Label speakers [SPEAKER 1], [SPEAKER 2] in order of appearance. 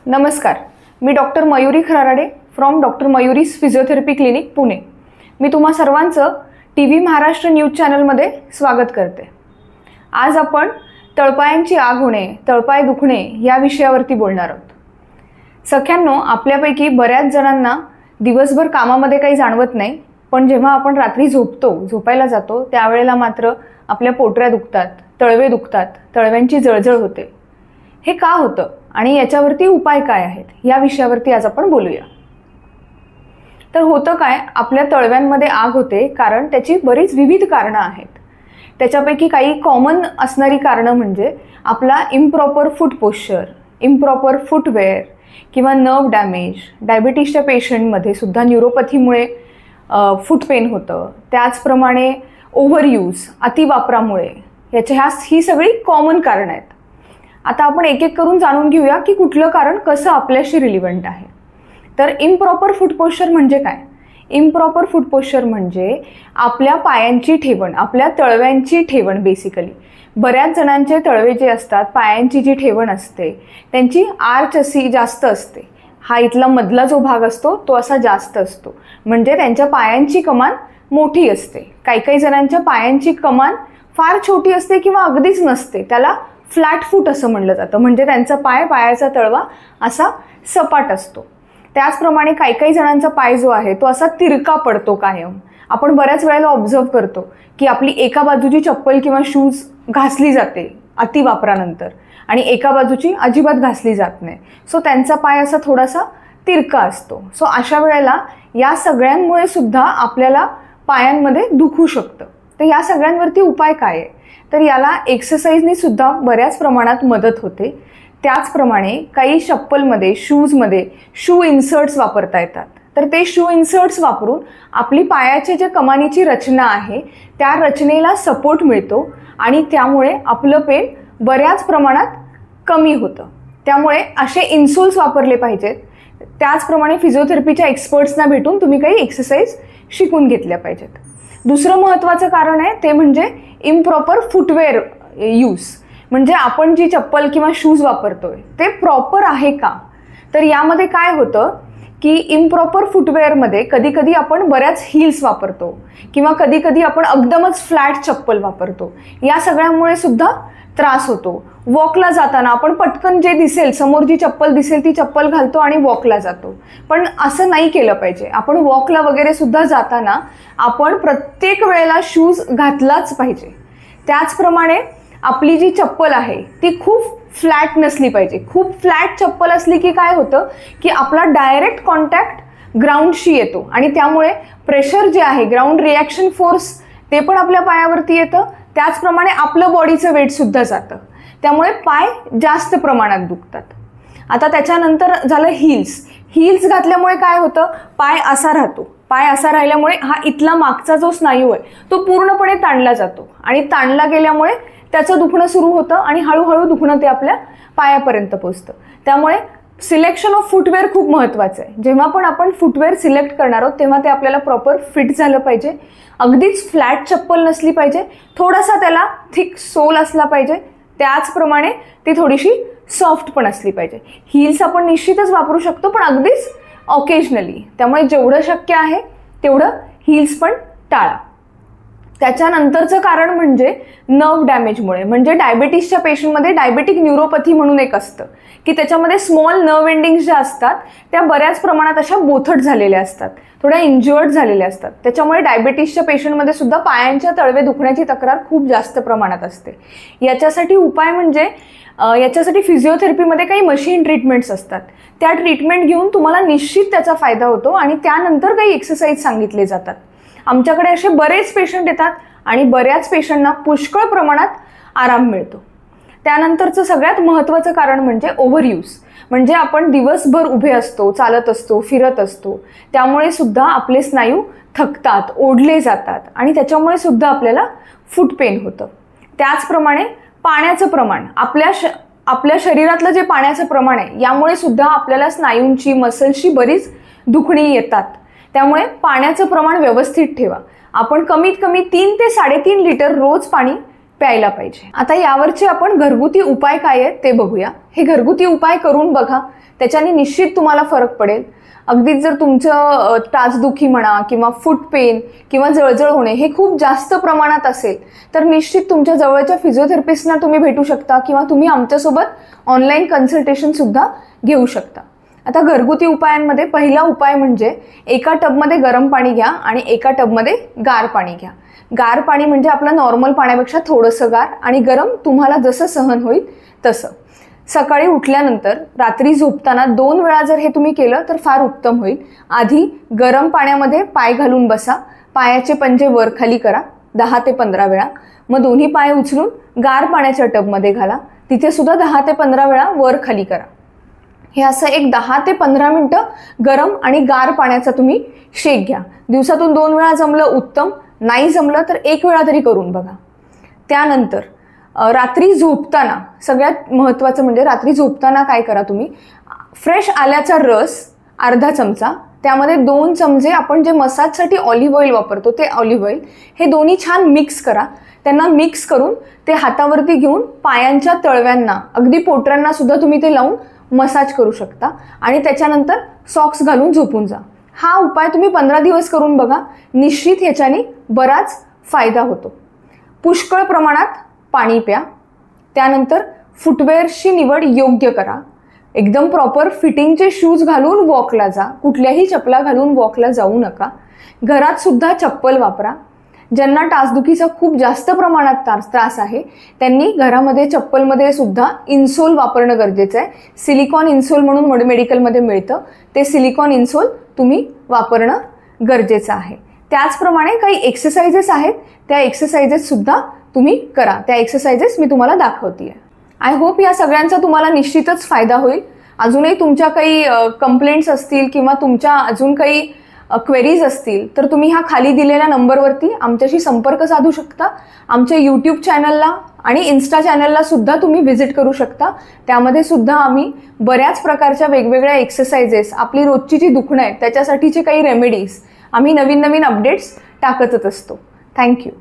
[SPEAKER 1] नमस्कार, मी doctor Mayuri Kharade from doctor Mayuri's physiotherapy clinic Pune. मी तुम्हा सर्वांचं TV महाराष्ट्र न्यूज चॅनलमध्ये स्वागत करते। आज आपण तळपायांची आग होणे, तळपाय दुखणे या विषयावरती बोलणार आहोत। सख्यांनो, आपल्यापैकी बऱ्याच जणांना दिवसभर कामामध्ये काही जाणवत नाही, पण जेव्हा आपण रात्री झोपायला जातो त्यावेळेला मात्र आपल्या पोटऱ्या दुखतात, तळवे दुखतात, तळव्यांची जळजळ होते। हे का होतं आणि याच्यावरती उपाय काय आहेत या विषयावरती आज आपण बोलूया। तर होतं काय, आपल्या तळव्यांमध्ये आग होते कारण त्याची बरीच विविध कारणं आहेत। त्याच्यापैकी काही कॉमन असणारी कारणं म्हणजे आपला इम्प्रॉपर फूट पोश्चर, इम्प्रॉपर फुटवेअर किंवा नर्व डॅमेज। डायबिटीसच्या पेशंटमध्ये सुद्धा न्यूरोपॅथीमुळे फूट पेन होतं। त्याचप्रमाणे ओव्हरयूज, अतिवापरामुळे ही सगळी कॉमन कारणं आहेत। आता आपण एक एक करून जाणून घेऊया की कुठलं कारण कसं आपल्याशी रिलिव्हंट आहे। तर इम्प्रॉपर फूट पोश्चर म्हणजे काय? इम्प्रॉपर फूट पोश्चर म्हणजे आपल्या पायांची ठेवण, आपल्या तळव्यांची ठेवण। बेसिकली बऱ्याच जणांचे तळवे जे असतात, पायांची जी ठेवण असते त्यांची आर्च अशी जास्त असते। हा इथला मधला जो भाग असतो तो असा जास्त असतो, म्हणजे त्यांच्या पायांची कमान मोठी असते। काही जणांच्या पायांची कमान फार छोटी असते किंवा अगदीच नसते, त्याला फ्लॅट फूट असं म्हणलं जातं, म्हणजे त्यांचा पायाचा तळवा असा सपाट असतो। त्याचप्रमाणे काही जणांचा पाय जो आहे तो असा तिरका पडतो कायम। आपण बऱ्याच वेळेला ऑब्झर्व करतो की आपली एका बाजूची चप्पल किंवा शूज घासली जाते अतिवापरानंतर आणि एका बाजूची अजिबात घासली जात नाही। सो त्यांचा पाय असा थोडासा तिरका असतो। सो अशा वेळेला या सगळ्यांमुळे सुद्धा आपल्याला पायांमध्ये दुखू शकतं। तर या सगळ्यांवरती उपाय काय आहे? तर याला एक्सरसाइजने सुद्धा बऱ्याच प्रमाणात मदत होते। त्याचप्रमाणे काही चप्पलमध्ये, शूजमध्ये शू इन्सर्ट्स वापरता येतात। तर ते शू इन्सर्ट्स वापरून आपली पायाची जे कमानीची रचना आहे त्या रचनेला सपोर्ट मिळतो आणि त्यामुळे आपलं पेन बऱ्याच प्रमाणात कमी होतं। त्यामुळे असे इन्सोल्स वापरले पाहिजेत। त्याचप्रमाणे फिजिओथेरपीच्या एक्सपर्ट्सना भेटून तुम्ही काही एक्सरसाइज शिकून घेतल्या पाहिजेत। दुसरं महत्त्वाचं कारण आहे ते म्हणजे इम्प्रॉपर फुटवेअर यूज, म्हणजे आपण जी चप्पल किंवा शूज वापरतोय ते प्रॉपर आहे का? तर यामध्ये काय होतं की इम्प्रॉपर फुटवेअरमध्ये कधी आपण बऱ्याच हील्स वापरतो किंवा कधी आपण एकदमच फ्लॅट चप्पल वापरतो। या सगळ्यामुळे सुद्धा त्रास होतो। वॉकला जाताना आपण पटकन जे दिसेल, समोर जी चप्पल दिसेल ती चप्पल घालतो आणि वॉकला जातो, पण असं नाही केलं पाहिजे। आपण वॉकला वगैरे सुद्धा जाताना आपण प्रत्येक वेळेला शूज घातलाच पाहिजे। त्याचप्रमाणे आपली जी चप्पल आहे ती खूप फ्लॅट नसली पाहिजे। खूप फ्लॅट चप्पल असली की काय होतं की आपला डायरेक्ट कॉन्टॅक्ट ग्राउंडशी येतो आणि त्यामुळे प्रेशर जे आहे, ग्राउंड रिॲक्शन फोर्स, ते पण आपल्या पायावरती येतं। त्याचप्रमाणे आपलं बॉडीचं वेट सुद्धा जातं, त्यामुळे पाय जास्त प्रमाणात दुखतात। आता त्याच्यानंतर झालं हील्स घातल्यामुळे काय होतं, पाय असा राहतो। पाय असा राहिल्यामुळे हा इथला मागचा जो स्नायू आहे तो पूर्णपणे ताणला जातो आणि ताणला गेल्यामुळे त्याचं दुखणं सुरू होतं आणि हळूहळू दुखणं ते आपल्या पायापर्यंत पोहोचतं। त्यामुळे सिलेक्शन ऑफ फुटवेअर खूप महत्त्वाचं आहे। जेव्हा पण आपण फुटवेअर सिलेक्ट करणार आहोत तेव्हा ते आपल्याला प्रॉपर फिट झालं पाहिजे। अगदीच फ्लॅट चप्पल नसली पाहिजे, थोडासा त्याला थिक सोल असला पाहिजे। त्याचप्रमाणे ती थोडीशी सॉफ्ट पण असली पाहिजे। हील्स आपण निश्चितच वापरू शकतो, पण अगदीच ऑकेजनली। त्यामुळे जेवढं शक्य आहे तेवढं हील्स पण टाळा। त्याच्यानंतरचं कारण म्हणजे नर्व डॅमेजमुळे, म्हणजे डायबिटीसच्या पेशंटमध्ये डायबेटिक न्यूरोपॅथी म्हणून एक असतं की त्याच्यामध्ये स्मॉल नर्व एंडिंग्स ज्या असतात त्या बऱ्याच प्रमाणात अशा बोथट झालेल्या असतात, थोड्या इंज्युअर्ड झालेल्या असतात। त्याच्यामुळे डायबिटीसच्या पेशंटमध्ये सुद्धा पायांच्या तळवे दुखण्याची तक्रार खूप जास्त प्रमाणात असते। याच्यासाठी उपाय म्हणजे याच्यासाठी फिजिओथेरपीमध्ये काही मशीन ट्रीटमेंट्स असतात, त्या ट्रीटमेंट घेऊन तुम्हाला निश्चित त्याचा फायदा होतो आणि त्यानंतर काही एक्सरसाइज सांगितले जातात। आमच्याकडे असे बरेच पेशंट येतात आणि बऱ्याच पेशंटना पुष्कळ प्रमाणात आराम मिळतो। त्यानंतरचं सगळ्यात महत्त्वाचं कारण म्हणजे ओव्हरयूज, म्हणजे आपण दिवसभर उभे असतो, चालत असतो, फिरत असतो, त्यामुळे सुद्धा आपले स्नायू थकतात, ओढले जातात आणि त्याच्यामुळे सुद्धा आपल्याला फूट पेन होतं। त्याचप्रमाणे पाण्याचं प्रमाण, आपल्या शरीरातलं जे पाण्याचं प्रमाण आहे यामुळे सुद्धा आपल्याला स्नायूंची, मसल्सची बरीच दुखणी येतात। त्यामुळे पाण्याचं प्रमाण व्यवस्थित ठेवा। आपण कमीत कमी 3 ते 3.5 लिटर रोज पाणी प्यायला पाहिजे। आता यावरचे आपण घरगुती उपाय काय आहेत ते बघूया। हे घरगुती उपाय करून बघा, त्याच्याने निश्चित तुम्हाला फरक पडेल। अगदीच जर तुमचं टाचदुखी म्हणा किंवा फूट पेन किंवा जळजळ होणे हे खूप जास्त प्रमाणात असेल तर निश्चित तुमच्या जवळच्या फिजिओथेरपिस्टना तुम्ही भेटू शकता किंवा तुम्ही आमच्यासोबत ऑनलाईन कन्सल्टेशन सुद्धा घेऊ शकता। आता घरगुती उपायांमध्ये पहिला उपाय म्हणजे एका टबमध्ये गरम पाणी घ्या आणि एका टबमध्ये गार पाणी घ्या। गार पाणी म्हणजे आपलं नॉर्मल पाण्यापेक्षा थोडंसं गार आणि गरम तुम्हाला जसं सहन होईल तसं। सकाळी उठल्यानंतर रात्री झोपताना 2 वेळा जर हे तुम्ही केलं तर फार उत्तम होईल। आधी गरम पाण्यामध्ये पाय घालून बसा, पायाचे पंजे वर खाली करा 10 ते 15 वेळा, मग दोन्ही पाय उचलून गार पाण्याच्या टबमध्ये घाला, तिथे सुद्धा 10 ते 15 वेळा वर खाली करा। हे असं एक 10 ते 15 मिनिटं गरम आणि गार पाण्याचा तुम्ही शेक घ्या। दिवसातून 2 वेळा जमलं उत्तम, नाही जमलं तर 1 वेळा तरी करून बघा। त्यानंतर रात्री झोपताना सगळ्यात महत्त्वाचं म्हणजे रात्री झोपताना काय करा तुम्ही, फ्रेश आल्याचा रस अर्धा चमचा, त्यामध्ये 2 चमचे आपण जे मसाजसाठी ऑलिव्ह ऑइल वापरतो ते ऑलिव्ह ऑइल, हे दोन्ही छान मिक्स करा। त्यांना मिक्स करून ते हातावरती घेऊन पायांच्या तळव्यांना अगदी पोटऱ्यांना सुद्धा तुम्ही ते लावून मसाज करू शकता आणि त्याच्यानंतर सॉक्स घालून झोपून जा। हा उपाय तुम्ही 15 दिवस करून बघा, निश्चित ह्याच्याने बराच फायदा होतो। पुष्कळ प्रमाणात पाणी प्या। त्यानंतर फुटवेअरची निवड योग्य करा, एकदम प्रॉपर फिटिंगचे शूज घालून वॉकला जा, कुठल्याही चपला घालून वॉकला जाऊ नका। घरात सुद्धा चप्पल वापरा। ज्यांना टाचदुखीचा खूप जास्त प्रमाणात त्रास आहे त्यांनी घरामध्ये चप्पलमध्ये सुद्धा इन्सोल वापरणं गरजेचं आहे। सिलिकॉन इन्सोल म्हणून मेडिकलमध्ये मिळतं, ते सिलिकॉन इन्सोल तुम्ही वापरणं गरजेचं आहे। त्याचप्रमाणे काही एक्सरसाइजेस आहेत, त्या एक्सरसाइजेस सुद्धा तुम्ही करा। त्या एक्सरसाइजेस मी तुम्हाला दाखवते आहे। आय होप या सगळ्यांचा तुम्हाला निश्चितच फायदा होईल। अजूनही तुमच्या काही कंप्लेंट्स असतील किंवा तुमच्या अजून काही क्वेरीज असतील तर तुम्ही ह्या खाली दिलेल्या नंबरवरती आमच्याशी संपर्क साधू शकता। आमच्या यूट्यूब चॅनलला आणि इन्स्टा चॅनलला सुद्धा तुम्ही व्हिजिट करू शकता, त्यामध्ये सुद्धा आम्ही बऱ्याच प्रकारच्या वेगवेगळ्या एक्सरसाइजेस, आपली रोजची जी दुखणं आहेत त्याच्यासाठीचे काही रेमेडीज, आम्ही नवीन नवीन अपडेट्स टाकतच असतो। थँक्यू।